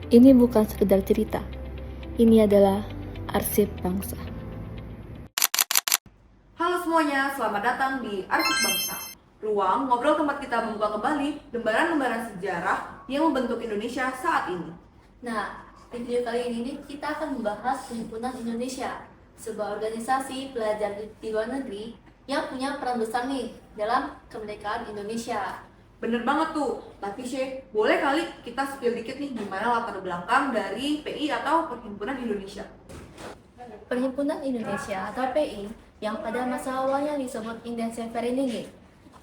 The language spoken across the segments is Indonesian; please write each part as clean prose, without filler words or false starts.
Ini bukan sekedar cerita, ini adalah arsip bangsa. Halo semuanya, selamat datang di Arsip Bangsa. Ruang ngobrol tempat kita membuka kembali lembaran-lembaran sejarah yang membentuk Indonesia saat ini. Nah, di video kali ini kita akan membahas Perhimpunan Indonesia, sebuah organisasi pelajar di luar negeri yang punya peran besar nih dalam kemerdekaan Indonesia. Bener banget tuh, tapi Syekh, boleh kali kita spill dikit nih gimana latar belakang dari PI atau Perhimpunan Indonesia? Perhimpunan Indonesia atau PI yang pada masa awalnya disebut Indense-Vereniging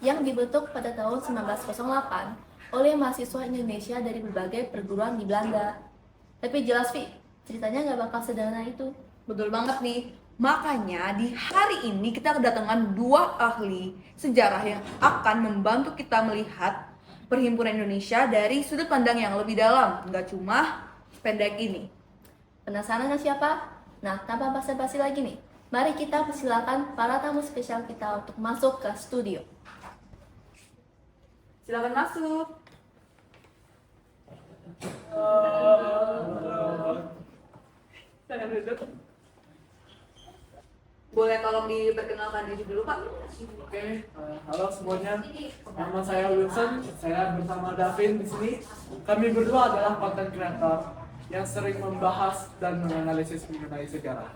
yang dibentuk pada tahun 1908 oleh mahasiswa Indonesia dari berbagai perguruan di Belanda. Tapi jelas, Vi, ceritanya nggak bakal sederhana itu. Betul banget nih. Makanya di hari ini kita kedatangan dua ahli sejarah yang akan membantu kita melihat Perhimpunan Indonesia dari sudut pandang yang lebih dalam, nggak cuma pendek ini. Penasaran nggak siapa? Nah, tanpa basa-basi lagi nih, mari kita persilakan para tamu spesial kita untuk masuk ke studio. Silakan masuk. Silakan duduk. Boleh tolong diperkenalkan diri dulu, Pak? Oke, halo semuanya. Nama saya Wilson. Saya bersama Davin di sini. Kami berdua adalah content creator yang sering membahas dan menganalisis mengenai sejarah.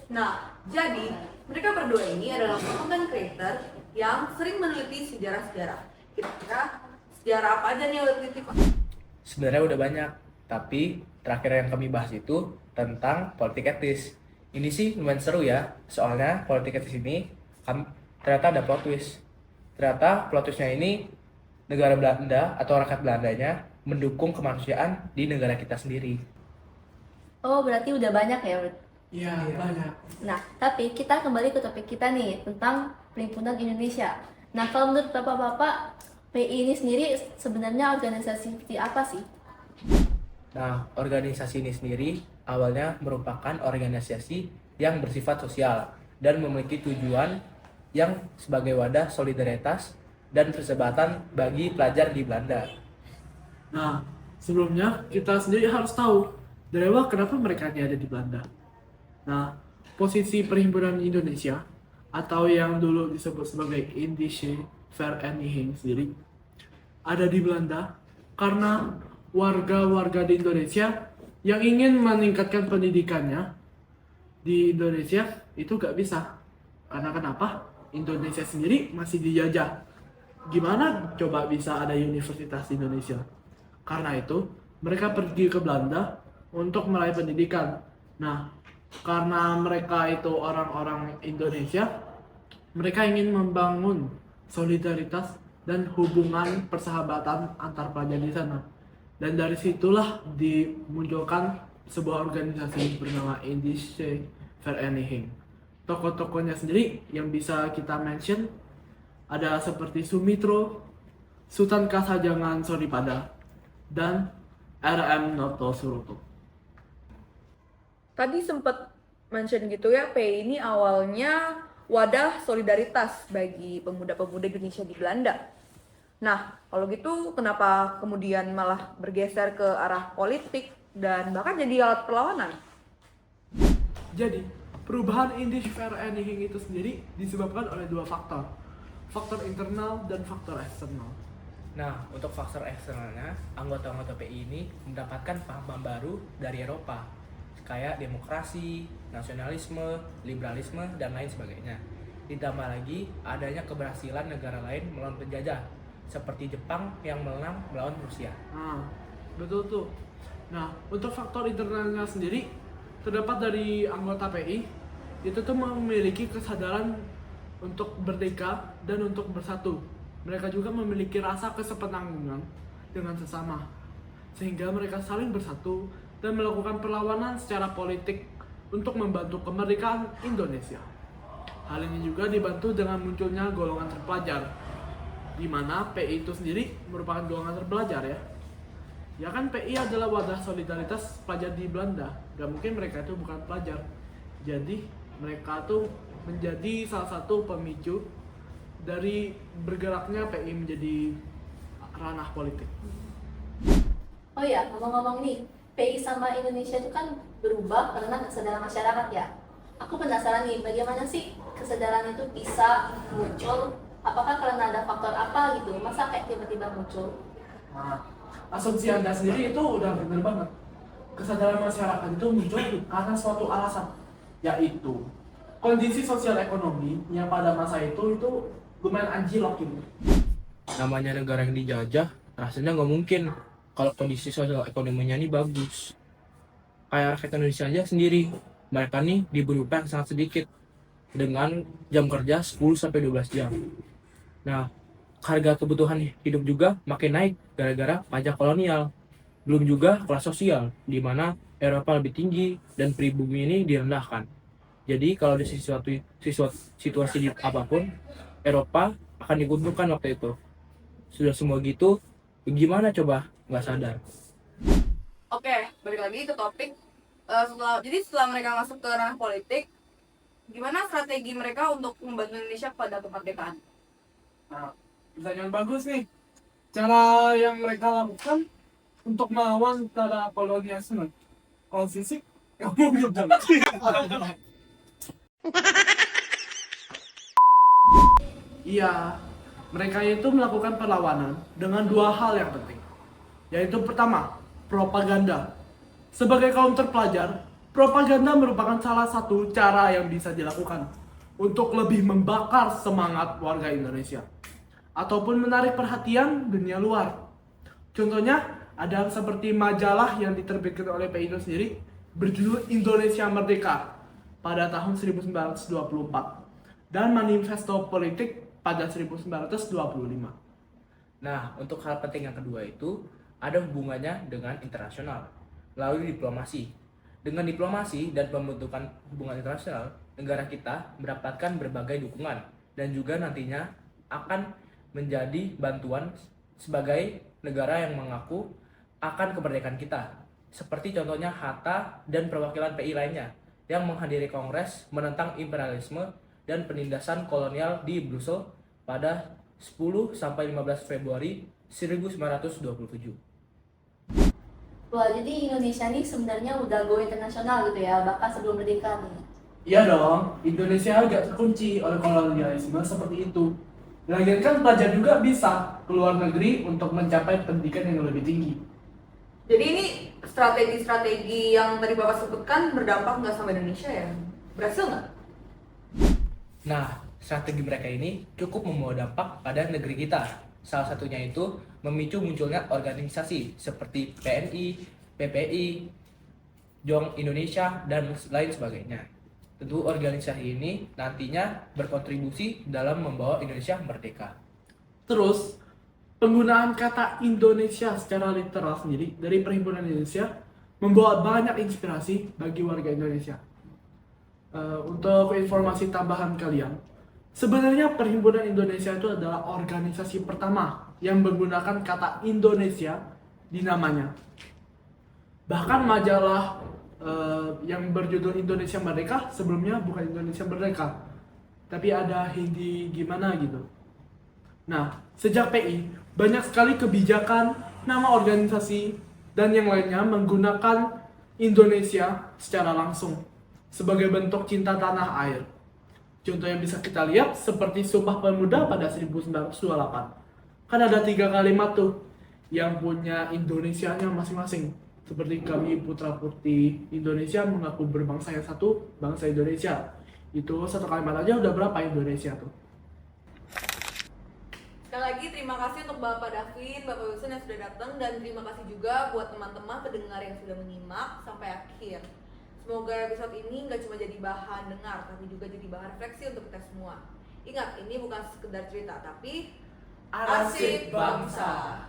Nah, jadi mereka berdua ini adalah content creator yang sering meneliti sejarah-sejarah. Kira-kira sejarah apa aja nih yang lo teliti, Pak? Sebenarnya udah banyak, tapi terakhir yang kami bahas itu tentang politik etis. Ini sih lumayan seru ya, soalnya politik etis ini ternyata ada plot twist. Ternyata plot twistnya ini negara Belanda atau rakyat Belandanya mendukung kemanusiaan di negara kita sendiri. Oh, berarti udah banyak ya, Bud? Iya, banyak. Nah, tapi kita kembali ke topik kita nih, tentang Perhimpunan Indonesia. Nah, kalau menurut Bapak-Bapak, PI ini sendiri sebenarnya organisasi seperti apa sih? Nah, organisasi ini sendiri awalnya merupakan organisasi yang bersifat sosial dan memiliki tujuan yang sebagai wadah solidaritas dan persahabatan bagi pelajar di Belanda. Nah, sebelumnya kita sendiri harus tahu dari awal kenapa mereka ini ada di Belanda. Nah, posisi Perhimpunan Indonesia atau yang dulu disebut sebagai Indische Vereniging sendiri ada di Belanda karena warga-warga di Indonesia yang ingin meningkatkan pendidikannya di Indonesia itu gak bisa. Karena kenapa? Indonesia sendiri masih dijajah. Gimana coba bisa ada universitas di Indonesia? Karena itu mereka pergi ke Belanda untuk meraih pendidikan. Nah, karena mereka itu orang-orang Indonesia, mereka ingin membangun solidaritas dan hubungan persahabatan antar pelajar di sana. Dan dari situlah dimunculkan sebuah organisasi bernama Indische Vereniging. Tokoh-tokohnya sendiri yang bisa kita mention ada seperti Sumitro, Sultan Kasajangan Soripada, dan RM Noto Suroto. Tadi sempat mention gitu ya, PI ini awalnya wadah solidaritas bagi pemuda-pemuda Indonesia di Belanda. Nah, kalau gitu kenapa kemudian malah bergeser ke arah politik dan bahkan jadi alat perlawanan? Jadi, perubahan Indische Vereniging itu sendiri disebabkan oleh dua faktor. Faktor internal dan faktor eksternal. Nah, untuk faktor eksternalnya, anggota-anggota PI ini mendapatkan paham baru dari Eropa, kayak demokrasi, nasionalisme, liberalisme, dan lain sebagainya. Ditambah lagi adanya keberhasilan negara lain melawan penjajah, seperti Jepang yang menang melawan Rusia. Nah, betul tuh. Nah, untuk faktor internalnya sendiri, terdapat dari anggota PI, itu tuh memiliki kesadaran untuk berdeka dan untuk bersatu. Mereka juga memiliki rasa kesepenanggungan dengan sesama, sehingga mereka saling bersatu dan melakukan perlawanan secara politik untuk membantu kemerdekaan Indonesia. Hal ini juga dibantu dengan munculnya golongan terpelajar, di mana PI itu sendiri merupakan golongan terpelajar ya. Ya kan PI adalah wadah solidaritas pelajar di Belanda. Gak mungkin mereka itu bukan pelajar. Jadi mereka tuh menjadi salah satu pemicu dari bergeraknya PI menjadi ranah politik. Oh ya, ngomong-ngomong nih, PI sama Indonesia itu kan berubah karena kesadaran masyarakat ya. Aku penasaran nih, bagaimana sih kesadaran itu bisa muncul? Apakah karena ada faktor apa gitu? Masa kayak tiba-tiba muncul? Nah, asumsi Anda sendiri itu udah benar banget. Kesadaran masyarakat itu muncul karena suatu alasan, yaitu kondisi sosial ekonomi yang pada masa itu lumayan anjlok gitu. Namanya negara yang dijajah, rasanya nggak mungkin kalau kondisi sosial ekonominya ini bagus. Kayak rakyat Indonesia aja sendiri, mereka nih diberi upah yang sangat sedikit dengan jam kerja 10-12 jam. Nah, harga kebutuhan hidup juga makin naik gara-gara pajak kolonial. Belum juga kelas sosial, di mana Eropa lebih tinggi dan pribumi ini direndahkan. Jadi kalau di situasi apapun, Eropa akan diuntungkan waktu itu. Sudah semua gitu, gimana coba nggak sadar? Oke, balik lagi ke topik. Setelah mereka masuk ke ranah politik, gimana strategi mereka untuk membantu Indonesia pada kemerdekaan? Nah, pertanyaan bagus nih. Cara yang mereka lakukan untuk melawan tentara kolonialisme. Kalau fisik, kamu belum jalan. Iya, mereka itu melakukan perlawanan dengan dua hal yang penting. Yaitu pertama, propaganda. Sebagai kaum terpelajar, propaganda merupakan salah satu cara yang bisa dilakukan untuk lebih membakar semangat warga Indonesia ataupun menarik perhatian dunia luar. Contohnya, ada seperti majalah yang diterbitkan oleh PI itu sendiri berjudul Indonesia Merdeka pada tahun 1924 dan Manifesto Politik pada 1925. Nah, untuk hal penting yang kedua itu ada hubungannya dengan internasional, melalui diplomasi. Dengan diplomasi dan pembentukan hubungan internasional, negara kita mendapatkan berbagai dukungan dan juga nantinya akan menjadi bantuan sebagai negara yang mengaku akan kemerdekaan kita. Seperti contohnya Hatta dan perwakilan PI lainnya yang menghadiri kongres menentang imperialisme dan penindasan kolonial di Brussels pada 10-15 Februari 1927. Wah, jadi Indonesia nih sebenarnya udah go internasional gitu ya, bahkan sebelum merdeka nih. Iya dong, Indonesia agak terkunci oleh kolonialisme seperti itu. Lagian kan pelajar juga bisa keluar negeri untuk mencapai pendidikan yang lebih tinggi. Jadi ini strategi-strategi yang tadi Bapak sebutkan berdampak nggak sama Indonesia ya? Berhasil nggak? Nah, strategi mereka ini cukup membawa dampak pada negeri kita. Salah satunya itu memicu munculnya organisasi seperti PNI, PPI, Jong Indonesia, dan lain sebagainya. Tentu organisasi ini nantinya berkontribusi dalam membawa Indonesia merdeka. Terus, penggunaan kata Indonesia secara literal sendiri dari Perhimpunan Indonesia membawa banyak inspirasi bagi warga Indonesia. Untuk informasi tambahan kalian, sebenarnya Perhimpunan Indonesia itu adalah organisasi pertama yang menggunakan kata Indonesia di namanya. Bahkan majalah yang berjudul Indonesia Merdeka sebelumnya bukan Indonesia Merdeka, tapi ada Hindi gimana gitu. Nah, sejak PI, banyak sekali kebijakan, nama organisasi, dan yang lainnya menggunakan Indonesia secara langsung sebagai bentuk cinta tanah air. Contoh yang bisa kita lihat seperti Sumpah Pemuda pada 1928. Kan ada 3 kalimat tuh yang punya Indonesianya masing-masing. Seperti kami putra putri Indonesia mengaku berbangsa yang satu, bangsa Indonesia. Itu satu kalimat aja udah berapa Indonesia tuh. Sekali lagi terima kasih untuk Bapak Davin, Bapak Wilson yang sudah datang, dan terima kasih juga buat teman-teman pendengar yang sudah menyimak sampai akhir. Semoga episode ini nggak cuma jadi bahan dengar, tapi juga jadi bahan refleksi untuk kita semua. Ingat, ini bukan sekedar cerita, tapi Arsip bangsa.